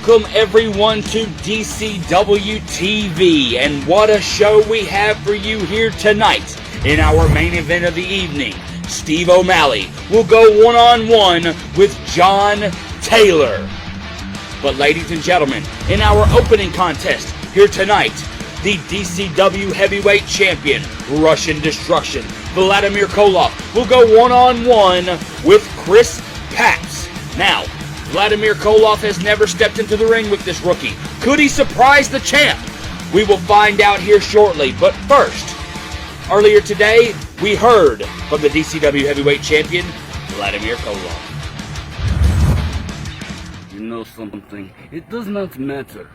Welcome everyone to DCW-TV, and what a show we have for you here tonight. In our main event of the evening, Steve O'Malley will go one-on-one with John Taylor. But ladies and gentlemen, in our opening contest here tonight, the DCW Heavyweight Champion, Russian Destruction, Vladimir Koloff, will go one-on-one with Chris Paps. Now, Vladimir Koloff has never stepped into the ring with this rookie. Could he surprise the champ? We will find out here shortly. But first, earlier today, we heard from the DCW Heavyweight Champion, Vladimir Koloff. You know something? It does not matter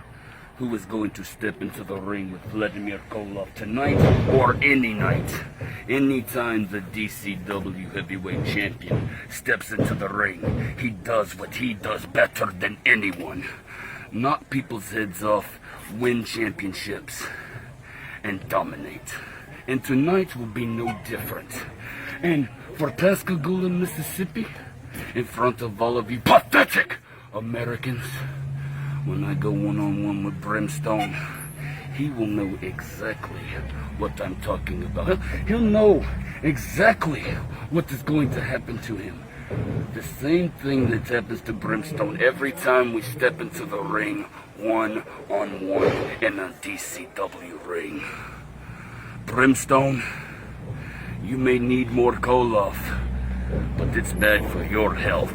who is going to step into the ring with Vladimir Koloff tonight or any night. Anytime the DCW Heavyweight Champion steps into the ring, he does what he does better than anyone. Knock people's heads off, win championships, and dominate. And tonight will be no different. And for Pascagoula, Mississippi, in front of all of you pathetic Americans, when I go one-on-one with Brimstone, he will know exactly what I'm talking about. He'll know exactly what is going to happen to him. The same thing that happens to Brimstone every time we step into the ring one-on-one in a DCW ring. Brimstone, you may need more Koloff, but it's bad for your health.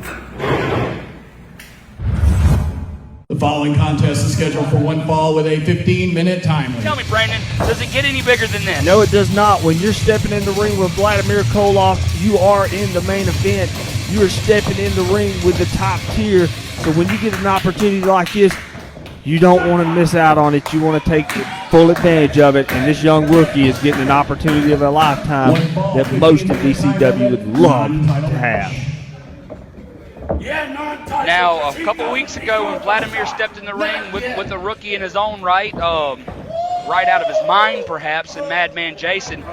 The following contest is scheduled for one fall with a 15-minute time limit. Tell me, Brandon, does it get any bigger than this? No, it does not. When you're stepping in the ring with Vladimir Koloff, you are in the main event. You are stepping in the ring with the top tier. So when you get an opportunity like this, you don't want to miss out on it. You want to take full advantage of it. And this young rookie is getting an opportunity of a lifetime that most of DCW would love to have. Now, a couple weeks ago when Vladimir stepped in the ring with a rookie in his own right, right out of his mind perhaps, and Madman Jason,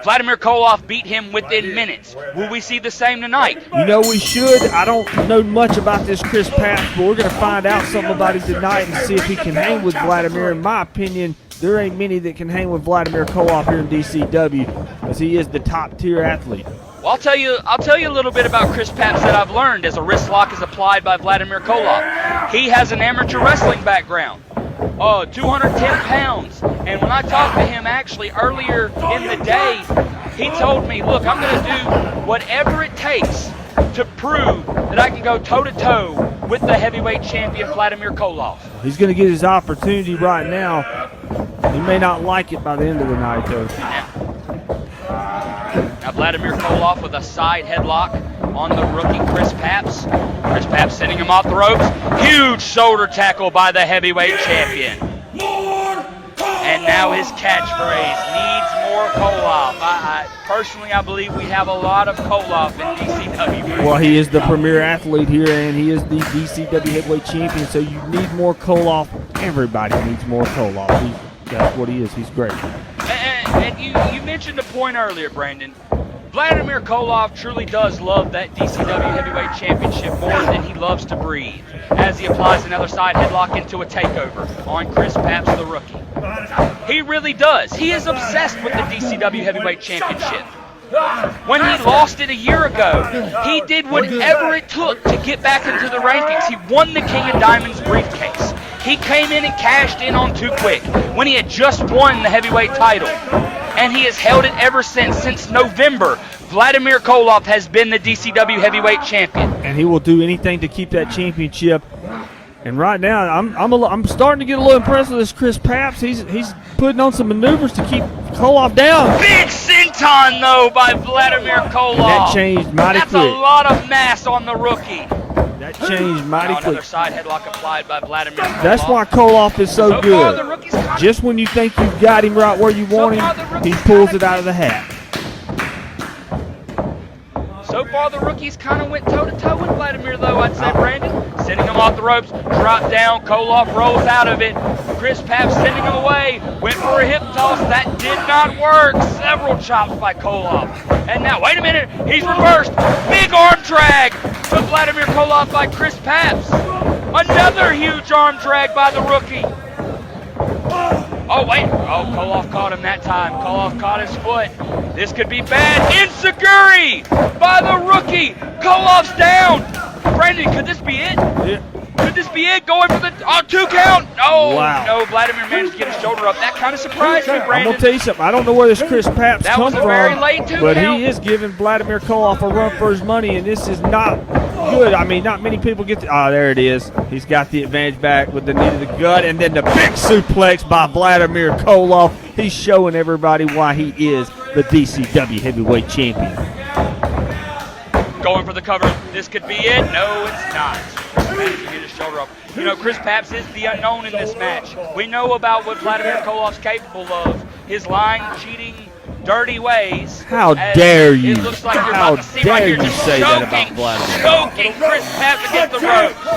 Vladimir Koloff beat him within minutes. Will we see the same tonight? You know, we should. I don't know much about this Chris Paps, but we're going to find out something about him tonight and see if he can hang with Vladimir. In my opinion, there ain't many that can hang with Vladimir Koloff here in DCW, as he is the top-tier athlete. Well, I'll tell you a little bit about Chris Paps that I've learned as a wrist lock is applied by Vladimir Koloff. He has an amateur wrestling background, 210 pounds. And when I talked to him actually earlier in the day, he told me, look, I'm going to do whatever it takes to prove that I can go toe-to-toe with the heavyweight champion Vladimir Koloff. He's going to get his opportunity right now. He may not like it by the end of the night, though. Now Vladimir Koloff with a side headlock on the rookie Chris Paps. Chris Paps sending him off the ropes. Huge shoulder tackle by the heavyweight champion. And now his catchphrase, needs more Koloff. Personally, I believe we have a lot of Koloff in DCW. Well, he is the premier athlete here, and he is the DCW heavyweight champion, so you need more Koloff. Everybody needs more Koloff. That's what he is. He's great. And you mentioned a point earlier, Brandon. Vladimir Koloff truly does love that DCW Heavyweight Championship more than he loves to breathe, as he applies another side headlock into a takeover on Chris Paps, the rookie. He really does. He is obsessed with the DCW Heavyweight Championship. When he lost it a year ago, he did whatever it took to get back into the rankings. He won the King of Diamonds briefcase. He came in and cashed in on Too Quick when he had just won the heavyweight title. And he has held it ever since November. Vladimir Koloff has been the DCW heavyweight champion. And he will do anything to keep that championship. And right now, I'm starting to get a little impressed with this Chris Paps. He's putting on some maneuvers to keep Koloff down. Big senton, though, by Vladimir Koloff. That changed mighty quick. That's a lot of mass on the rookie. That changed mighty quick. Another side headlock applied by Vladimir Koloff. That's why Koloff is so good. Far, the rookie's just when you think you've got him right where you want him, he pulls it out of the hat. So far, the rookies kind of went toe-to-toe with Vladimir, though, I'd say, Brandon. Sending him off the ropes, drop down, Koloff rolls out of it. Chris Paps sending him away, went for a hip toss. That did not work. Several chops by Koloff. And now, wait a minute, he's reversed. Big arm drag to Vladimir Koloff by Chris Paps. Another huge arm drag by the rookie. Oh, wait. Oh, Koloff caught him that time. Koloff caught his foot. This could be bad. Enziguri by the rookie. Koloff's down. Brandon, could this be it? Yeah. Could this be it? Going for the 2 count. Oh, Wow. no. Vladimir managed to get his shoulder up. That kind of surprised me, I'm Brandon. going to tell you something. I don't know where this Chris Paps That comes was a from, very late 2 but count. he is giving Vladimir Koloff a run for his money, and this is not good. I mean, not many people get there it is. He's got the advantage back with the knee to the gut, and then the big suplex by Vladimir Koloff. He's showing everybody why he is the DCW Heavyweight Champion. Going for the cover. This could be it. No, it's not. Managed to get his shoulder up. You know, Chris Paps is the unknown in this match. We know about what Vladimir Koloff's capable of. His lying, cheating, dirty ways. How As dare you? It looks like you're How about to see dare right here you just say that choking, about Vladimir? choking Chris Paps against the ropes.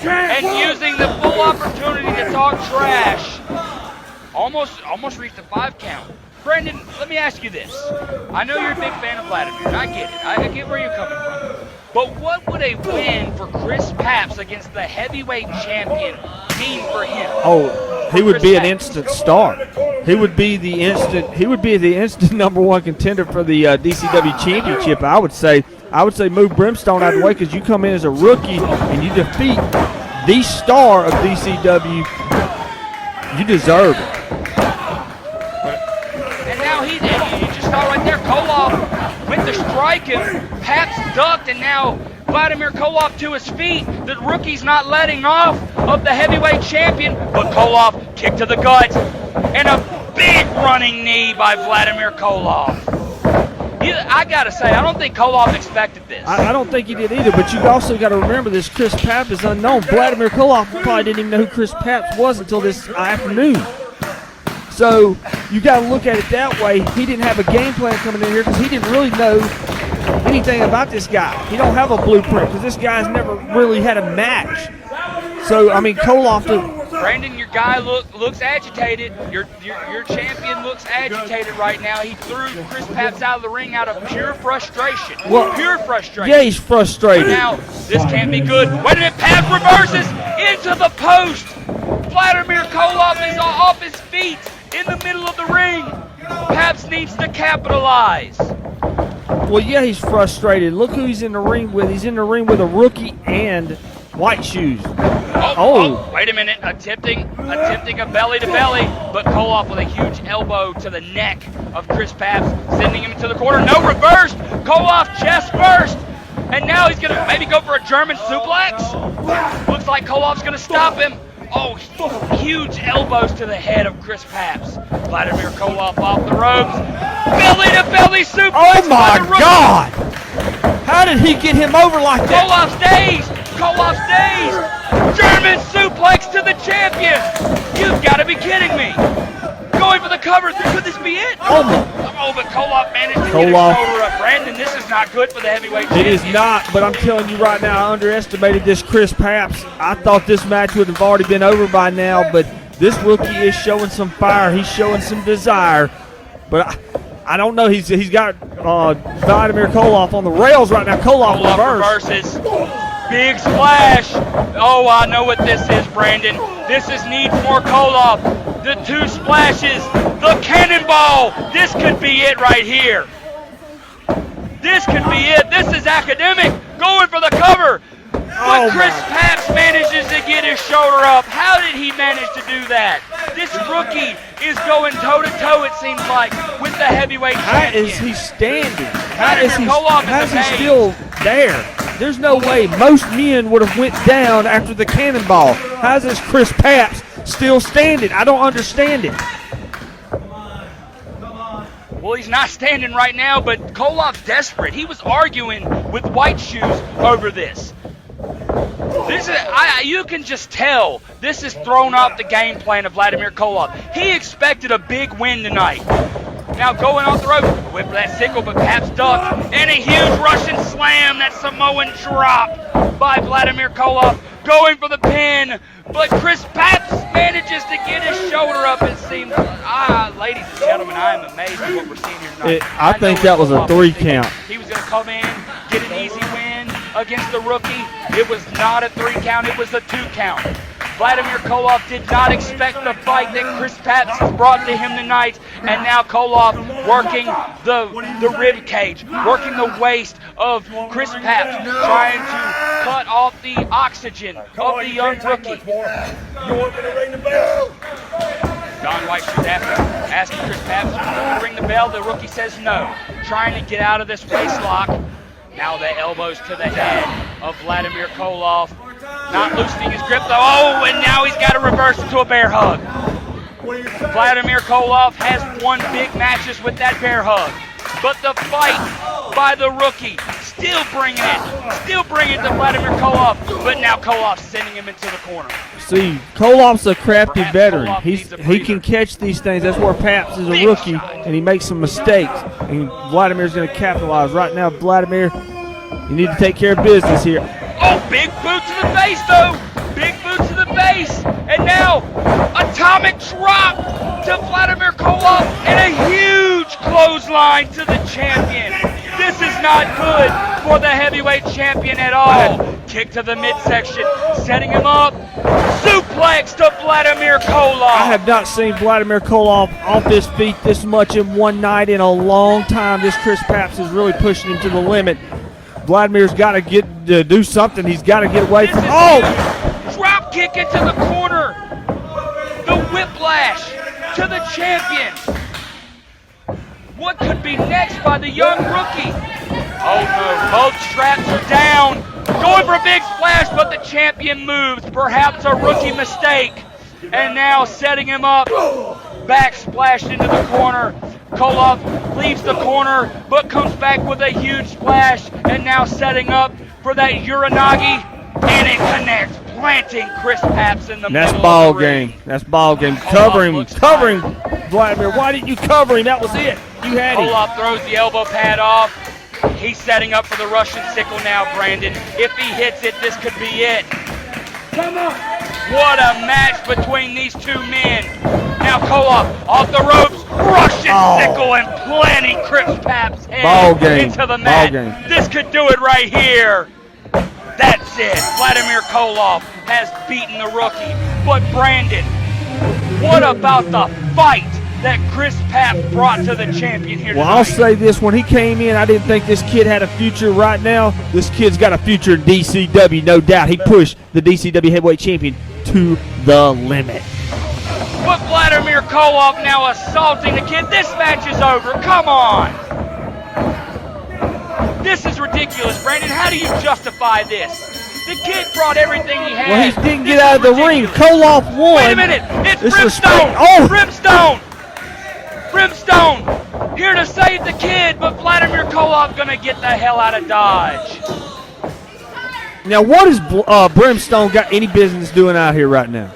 And using the full opportunity to talk trash. Almost reached the 5 count. Brandon, let me ask you this. I know you're a big fan of Vladimir, and I get it. I get where you're coming from. But what would a win for Chris Paps against the heavyweight champion mean for him? Oh, he would be an instant star. He would be the instant #1 contender for the DCW Championship. I would say move Brimstone out of the way because you come in as a rookie and you defeat the star of DCW. You deserve it. And now you just saw right there, Koloff with the strike, and Paps ducked, and now Vladimir Koloff to his feet. The rookie's not letting off of the heavyweight champion, but Koloff kick to the gut, and a big running knee by Vladimir Koloff. I gotta say, I don't think Koloff expected this. I don't think he did either, but you also got to remember this Chris Paps is unknown. Vladimir Koloff probably didn't even know who Chris Paps was until this afternoon. So you got to look at it that way. He didn't have a game plan coming in here because he didn't really know anything about this guy. He don't have a blueprint because this guy's never really had a match. So, I mean, Koloff... Brandon, your guy looks agitated. Your champion looks agitated right now. He threw Chris Paps out of the ring out of pure frustration. Well, pure frustration. Yeah, he's frustrated. Now, this can't be good. Wait a minute, Paps reverses into the post. Vladimir Koloff is off his feet in the middle of the ring. Paps needs to capitalize. Well, yeah, he's frustrated. Look who he's in the ring with. He's in the ring with a rookie and white shoes. Oh, wait a minute. Attempting a belly to belly, but Koloff with a huge elbow to the neck of Chris Paps, sending him to the corner. No, reversed. Koloff chest first. And now he's going to maybe go for a German suplex. Looks like Koloff's going to stop him. Oh, huge elbows to the head of Chris Paps. Vladimir Koloff off the ropes. Belly to belly suplex. Oh my God! How did he get him over like that? Koloff's dazed. German suplex to the champion. You've got to be kidding me. Going for the cover. Could this be it? Oh, but Koloff managed to get his shoulder up. Brandon, this is not good for the heavyweight champion. It is not, but I'm telling you right now, I underestimated this Chris Paps. I thought this match would have already been over by now, but this rookie is showing some fire. He's showing some desire. But I don't know. He's got Vladimir Koloff on the rails right now. Koloff reverses. Big splash. Oh, I know what this is, Brandon. This needs more Koloff. The 2 splashes. The cannonball. This could be it right here. This could be it. This is academic. Going for the cover. But Chris Paps manages to get his shoulder up. How did he manage to do that? This rookie is going toe-to-toe, it seems like, with the heavyweight champion. How is he standing? How is he still there? There's no way most men would have went down after the cannonball. How is this Chris Paps still standing? I don't understand it. Well, he's not standing right now, but Koloff's desperate. He was arguing with White Shoes over this. You can just tell this is thrown off the game plan of Vladimir Koloff. He expected a big win tonight. Now going off the rope, whip that sickle, but Paps ducked, and a huge Russian slam, that Samoan drop by Vladimir Koloff, going for the pin, but Chris Paps manages to get his shoulder up, it seems. Ladies and gentlemen, I am amazed at what we're seeing here tonight. I think that was a 3 count. He was going to come in, get an easy win, against the rookie. It was not a 3 count, it was a 2 count. Vladimir Koloff did not expect the fight that Chris Papps has brought to him tonight, and now Koloff working the rib cage, working the waist of Chris Papps, trying to cut off the oxygen of the young rookie. You want me to ring the bell? Don White should asking Chris Papps to ring the bell. The rookie says no, trying to get out of this waist lock. Now the elbows to the head of Vladimir Koloff. Not loosening his grip though. Oh, and now he's got to reverse into a bear hug. Vladimir Koloff has won big matches with that bear hug. But the fight by the rookie, still bringing it to Vladimir Koloff. But now Koloff's sending him into the corner. See, Koloff's a crafty Perhaps veteran. Koloff He needs a can breather. catch these things. That's where Papps is a Big rookie, shot. and he makes some mistakes. And Vladimir's going to capitalize. Right now, Vladimir, you need to take care of business here. Oh, big boot to the face, though. Big boot to the face. And now, atomic drop to Vladimir Koloff and a huge clothesline to the champion. This is not good for the heavyweight champion at all. Kick to the midsection, setting him up. Suplex to Vladimir Koloff. I have not seen Vladimir Koloff off his feet this much in one night in a long time. This Chris Papps is really pushing him to the limit. Vladimir's got to do something. He's got to get away from. Oh! Drop kick into the corner. The whiplash to the champion. What could be next by the young rookie? Oh no, both straps are down. Going for a big splash, but the champion moves. Perhaps a rookie mistake. And now setting him up. Back splashed into the corner. Koloff leaves the corner, but comes back with a huge splash, and now setting up for that Uranagi, and it connects, planting Chris Papps in the That's middle ball of the ring. game. That's ball game. Koloff Cover him. looks Cover him, Vladimir. Why didn't you cover him? That was it. You had him. Koloff throws the elbow pad off. He's setting up for the Russian sickle now, Brandon. If he hits it, this could be it. Come on. What a match between these two men. Now Koloff off the ropes, Russian sickle and planting Chris Papps' head Ball game. into the mat. Ball game. This could do it right here. That's it. Vladimir Koloff has beaten the rookie. But Brandon, what about the fight that Chris Papps brought to the champion here Well, tonight? I'll say this. When he came in, I didn't think this kid had a future. Right now, this kid's got a future in DCW, no doubt. He pushed the DCW heavyweight champion to the limit. But Vladimir Koloff now assaulting the kid. This match is over. Come on. This is ridiculous, Brandon. How do you justify this? The kid brought everything he had. Well, he didn't This get out is of the ring. ridiculous. Koloff won. Wait a minute. It's Disrespect. Brimstone. Oh. Brimstone here to save the kid, but Vladimir Koloff going to get the hell out of Dodge. Now, what has Brimstone got any business doing out here right now?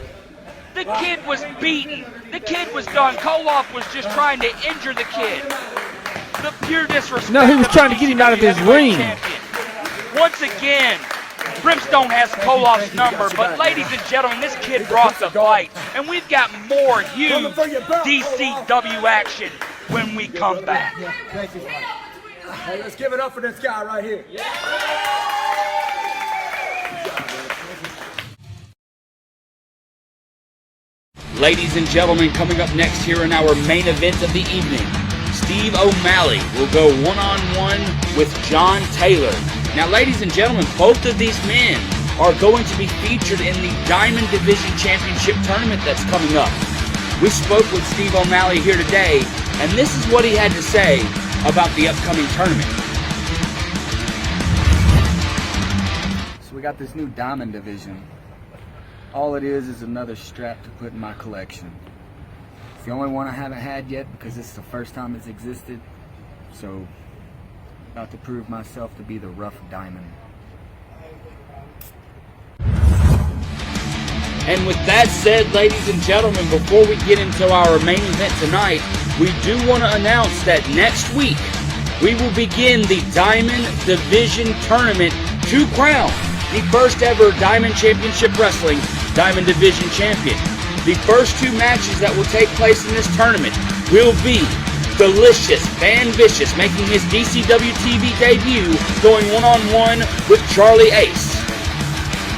The kid was beaten. The kid was done. Koloff was just trying to injure the kid. The pure disrespect. No, he was of trying the to get him out of his heavyweight ring. champion. Once again, Brimstone has Koloff's number, but ladies and gentlemen, this kid brought the fight, and we've got more huge DCW action when we come back. Thank you. Hey, let's give it up for this guy right here. Ladies and gentlemen, coming up next here in our main event of the evening, Steve O'Malley will go one-on-one with John Taylor. Now, ladies and gentlemen, both of these men are going to be featured in the Diamond Division Championship tournament that's coming up. We spoke with Steve O'Malley here today, and this is what he had to say about the upcoming tournament. So we got this new Diamond Division. All it is another strap to put in my collection. It's the only one I haven't had yet because it's the first time it's existed. So, about to prove myself to be the rough diamond. And with that said, ladies and gentlemen, before we get into our main event tonight, we do want to announce that next week we will begin the Diamond Division Tournament to crown the first ever Diamond Championship Wrestling Diamond Division Champion. The first two matches that will take place in this tournament will be Delicious Van Vicious making his DCW-TV debut, going one-on-one with Charlie Ace.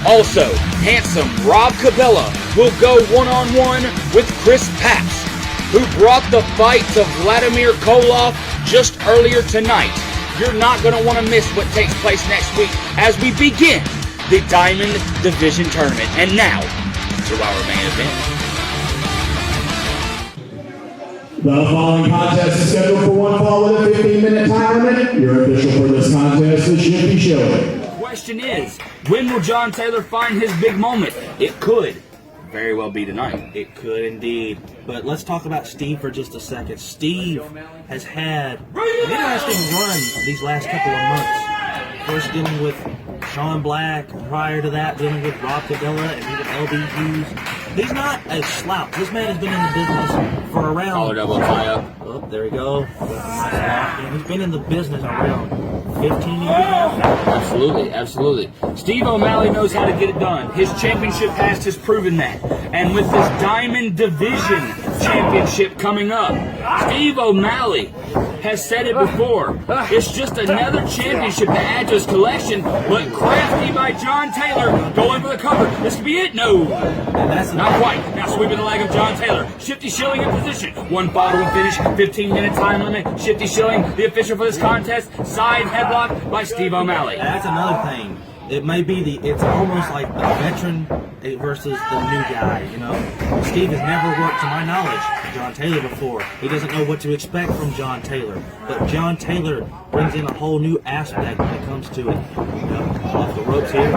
Also, handsome Rob Cabela will go one-on-one with Chris Paps, who brought the fight to Vladimir Koloff just earlier tonight. You're not going to want to miss what takes place next week as we begin the Diamond Division Tournament. And now, to our main event. The following contest is scheduled for one fall with a 15-minute time limit. Your official for this contest is Shifty Showing. The question is, when will John Taylor find his big moment? It could very well be tonight. It could indeed. But let's talk about Steve for just a second. Steve has had an interesting run these last couple of months. First dealing with Sean Black, prior to that dealing with Rob Cabela and even LB Hughes. He's not a slouch. This man has been in the business for around... Collar double tie up. Oh, there we go. He's been in the business around 15 years now. Absolutely, absolutely. Steve O'Malley knows how to get it done. His championship past has proven that. And with this Diamond Division Championship coming up, Steve O'Malley has said it before. It's just another championship to add to his collection, but crafty by John Taylor going for the cover. This could be it. No. Not quite. Now sweeping the leg of John Taylor. Shifty Shilling in position. One fall to a finish. 15-minute time limit. Shifty Shilling, the official for this contest. Side headlock by Steve O'Malley. That's another thing. It may be it's almost like the veteran versus the new guy, you know. Steve has never worked, to my knowledge, John Taylor before. He doesn't know what to expect from John Taylor. But John Taylor brings in a whole new aspect when it comes to it. You know, off the ropes here.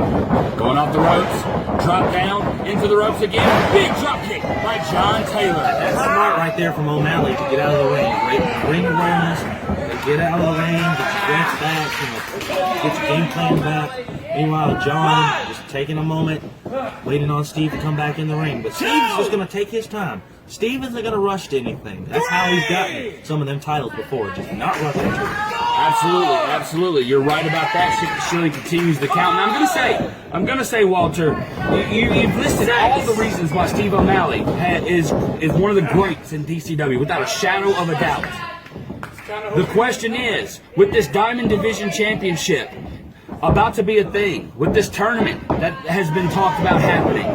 Going off the ropes. Drop down, into the ropes again. Big drop kick by John Taylor. That's smart right there from O'Malley to get out of the ring. Great ring awareness. Get out of the ring, get your breath back, you know, get your game plan back. Meanwhile, John just taking a moment, waiting on Steve to come back in the ring. But Steve's just going to take his time. Steve isn't going to rush to anything. That's how he's gotten some of them titles before, just not rushing to it. Absolutely, absolutely. You're right about that. Shifty Shilling continues the count. And I'm going to say, Walter, you've listed all the reasons why Steve O'Malley is one of the greats in DCW, without a shadow of a doubt. The question is, with this Diamond Division Championship about to be a thing, with this tournament that has been talked about happening,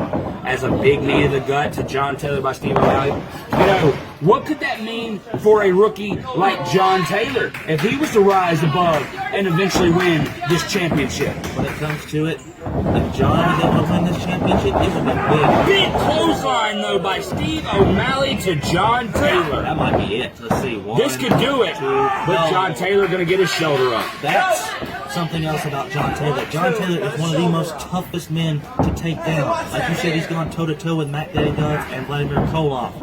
as a big knee to the gut to John Taylor by Steve O'Malley, you know, what could that mean for a rookie like John Taylor if he was to rise above and eventually win this championship? When it comes to it, if John is able to win this championship, it would be big. Big clothesline, though, by Steve O'Malley to John Taylor. That might be it. Let's see. This could do it, but John Taylor going to get his shoulder up. That's something else about John Taylor. John Taylor is one of the most toughest men to take down. Like you said, he's gone toe-to-toe with Matt Daddy Duds and Vladimir Koloff.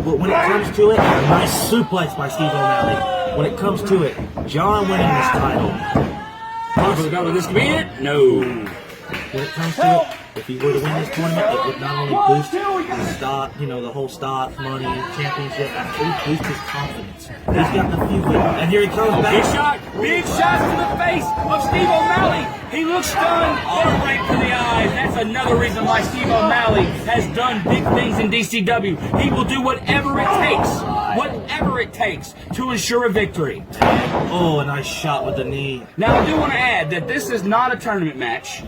But when it comes to it, a nice suplex by Steve O'Malley. When it comes to it, John winning this title. This could be it? No. When it comes to it, if he were to win this tournament, it would not only boost his stock, you know, the whole stock, money, championship, it would boost his confidence. He's gotten a few, and here he comes back. Big shot to the face of Steve O'Malley. He looks stunned, right to the eyes. That's another reason why Steve O'Malley has done big things in DCW. He will do whatever it takes to ensure a victory. Oh, a nice shot with the knee. Now, I do want to add that this is not a tournament match.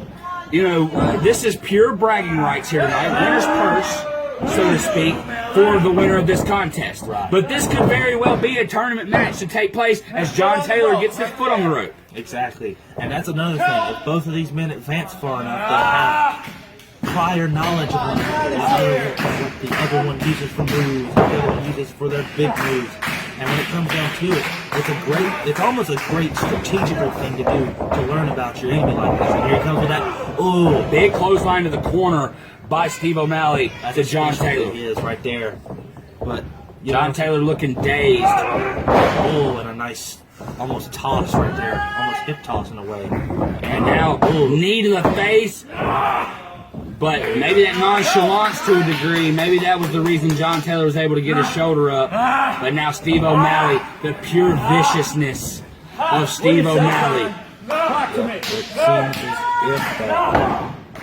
You know, this is pure bragging rights here tonight. Winner's purse, so to speak, for the winner of this contest. Right. But this could very well be a tournament match to take place as John Taylor gets his foot on the rope. Exactly. And that's another thing. If both of these men advance far enough, they'll have prior knowledge of what the other one uses for moves, what the other one uses for their big moves. And when it comes down to it, it's almost a great strategical thing to do to learn about your enemy like this. And here he comes with that, ooh, big clothesline to the corner by Steve O'Malley to John Taylor. He is right there. But John Taylor looking dazed. Oh, and a nice almost toss right there, almost hip toss in a way. And now, knee to the face. But maybe that nonchalance to a degree, maybe that was the reason John Taylor was able to get his shoulder up. But now Steve O'Malley, the pure viciousness of Steve O'Malley. It seems as if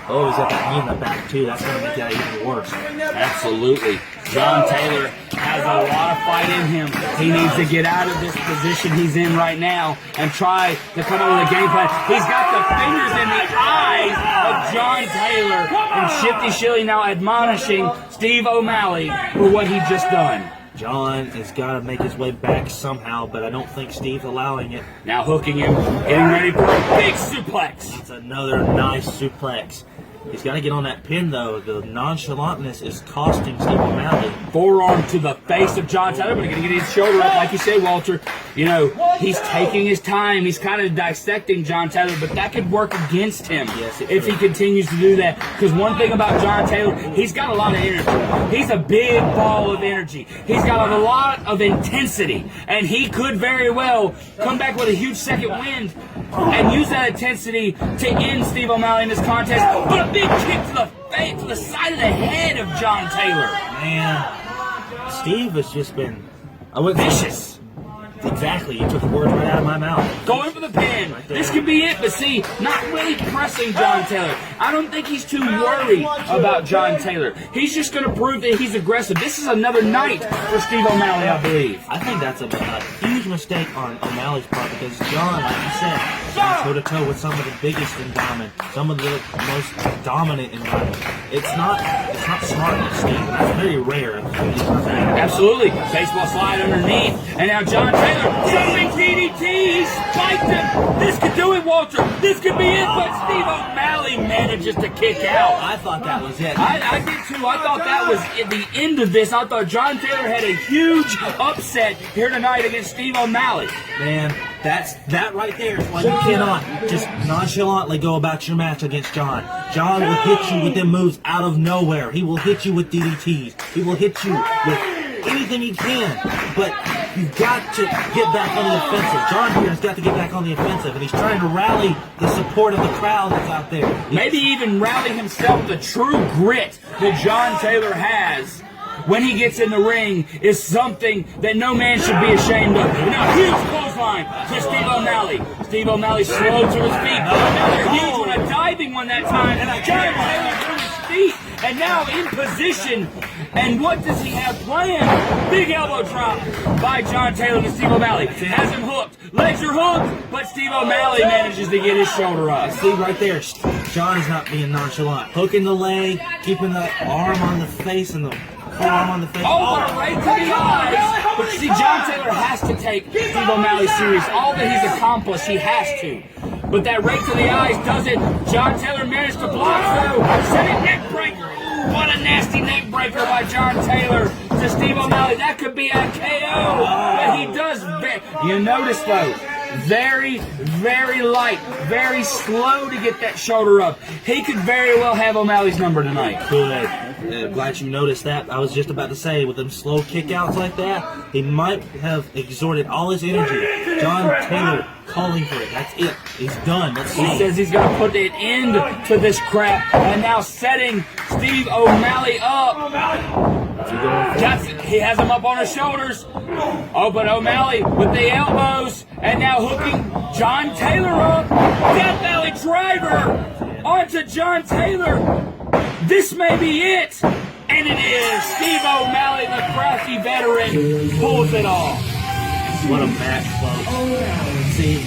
Oh, he's got that knee in the back, too. That's going to make that even worse. Absolutely. John Taylor has a lot of fight in him. He needs to get out of this position he's in right now and try to come up with a game plan. He's got the fingers in the eyes of John Taylor, and Shifty Shilly now admonishing Steve O'Malley for what he just done. John has got to make his way back somehow, but I don't think Steve's allowing it. Now hooking him, getting ready for a big suplex. It's another nice suplex. He's got to get on that pin, though. The nonchalantness is costing Steve O'Malley. Forearm to the face of John Taylor, but he's going to get his shoulder up, like you say, Walter. You know, he's taking his time. He's kind of dissecting John Taylor, but that could work against him if he continues to do that. Because one thing about John Taylor, he's got a lot of energy. He's a big ball of energy. He's got a lot of intensity, and he could very well come back with a huge second wind and use that intensity to end Steve O'Malley in this contest. But a big kick to the face, to the side of the head of John Taylor. Man, Steve has just been Vicious. Exactly, you took the words right out of my mouth. Going for the pin. This could be it, but see, not really pressing John Taylor. I don't think he's too worried about John Taylor. He's just going to prove that he's aggressive. This is another night for Steve O'Malley, I believe. I think that's a huge mistake on O'Malley's part because John, like you said, goes toe-to-toe with some of the biggest in Diamond, some of the most dominant in Diamond. It's not smart with Steve. That's very rare. Absolutely. Baseball slide underneath, and now John Taylor shoving DDT. Spiked him. This could do it, Walter. This could be it, but Steve O'Malley manages to kick out. I thought that was it. I did too. I thought that was at the end of this. I thought John Taylor had a huge upset here tonight against Steve O'Malley. Man, that right there is why you cannot just nonchalantly go about your match against John. John will hit you with them moves out of nowhere. He will hit you with DDTs. He will hit you with anything he can. But you've got to get back on the offensive. John here has got to get back on the offensive, and he's trying to rally the support of the crowd that's out there. Maybe even rally himself. The true grit that John Taylor has when he gets in the ring is something that no man should be ashamed of. Now, huge clothesline to Steve O'Malley. Steve O'Malley slow to his feet. Another huge one, a diving one that time. John Taylor to his feet, and now in position. And what does he have planned? Big elbow drop by John Taylor to Steve O'Malley. Has him hooked. Legs are hooked, but Steve O'Malley manages to get his shoulder up. See right there, John is not being nonchalant. Hooking the leg, keeping the arm on the face and the forearm on the face. Oh, but right to the eyes. But see, John Taylor has to take Steve O'Malley serious. All that he's accomplished, he has to. But that right to the eyes does it. John Taylor managed to block through. Setting neck breaker. What a nasty neck breaker by John Taylor to Steve O'Malley. That could be a KO. But he does. You notice, though, very, very light, very slow to get that shoulder up. He could very well have O'Malley's number tonight. Good. Glad you noticed that. I was just about to say, with them slow kickouts like that, he might have exerted all his energy. John Taylor calling for it. That's it. He's done. Let's see. He says he's going to put an end to this crap, and now setting Steve O'Malley up. He has him up on his shoulders. Oh, but O'Malley with the elbows, and now hooking John Taylor up. Death Valley driver onto John Taylor. This may be it. And it is. Steve O'Malley, the crafty veteran, pulls it off. What a match, folks. See,